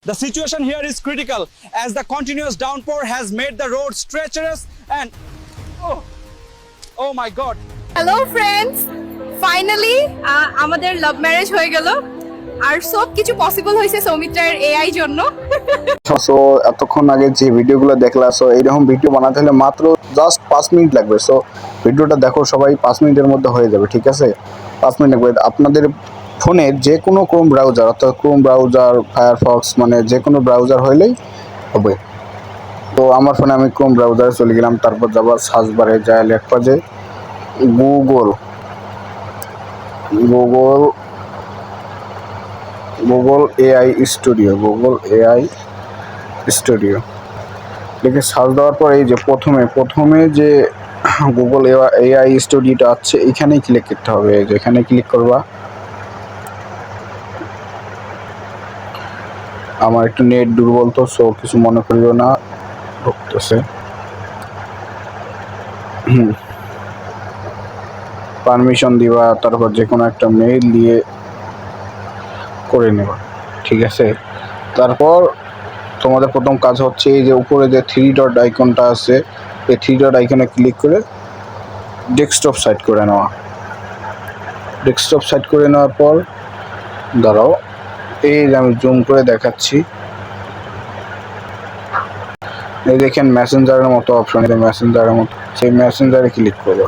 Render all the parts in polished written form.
The situation here is critical as the continuous downpour has made the roads treacherous and oh my god. Hello friends, finally আমাদের love marriage হয়ে গেল আর সব কিছু possible হয়েছে সৌমিত্রার AI জন্য। So এতক্ষণ আগে যে ভিডিওগুলো দেখলা, সো এইরকম ভিডিও বানাতে হলে মাত্র জাস্ট 5 মিনিট লাগবে। সো ভিডিওটা দেখো সবাই, 5 মিনিটের মধ্যে হয়ে যাবে, ঠিক আছে? 5 মিনিট লাগবে। আপনাদের ফোনের যে কোনো ক্রোম ব্রাউজার, অর্থাৎ ক্রোম ব্রাউজার, ফায়ারফক্স, মানে যে কোনো ব্রাউজার হইলেই হবে। তো আমার ফোনে আমি ক্রোম ব্রাউজারে চলে গেলাম, তারপর যাবার সার্চ বারে যায় লেখা যে Google Google Google AI studio, Google AI studio লিখে সার্চ দেওয়ার পর এই যে প্রথমে যে গুগল এআই স্টুডিওটা আছে এখানেই ক্লিক করতে হবে। যেখানে ক্লিক করবা, আমার একটু নেট দুর্বল তো, সো কিছু মনে করিও না, ঢুকতেছে। পারমিশন দিবা, তারপর যে কোনো একটা মেইল দিয়ে করে নেবা, ঠিক আছে? তারপর তোমাদের প্রথম কাজ হচ্ছে এই যে উপরে যে 3 ডট আইকনটা আছে, এই 3 ডট আইকনে ক্লিক করে ডেস্কটপ সাইট করে নেওয়া। ডেস্কটপ সাইট করে নেওয়ার পর দাঁড়াও, এই যে আমি জুম করে দেখাচ্ছি, এই দেখেন মেসেঞ্জারের মতো অপশন, এই মেসেঞ্জারের মতো, সেই মেসেঞ্জারে ক্লিক করবো।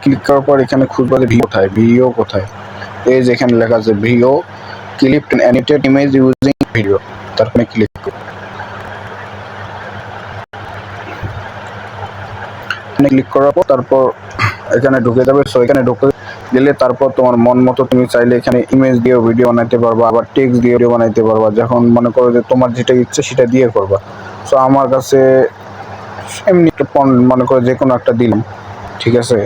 ক্লিক করার পর এখানে খুঁজবো যে ভিডিও কোথায়, এই যে এখানে লেখা আছে video clip animated image using video, তারপরে ক্লিক করবো। ক্লিক করার পর তারপর এখানে ঢুকে যাবে। সো এখানে ঢুকে গেলে তারপর তোমার মন মতো তুমি চাইলে এখানে ইমেজ দিয়েও ভিডিও বানাইতে পারবা, আবার টেক্সট দিয়ে ভিডিও বানাইতে পারবা। যখন মনে করো যে তোমার যেটা ইচ্ছে সেটা দিয়ে করবা। সো আমার কাছে এমনি একটা মনে করো যে কোনো একটা দিলাম, ঠিক আছে?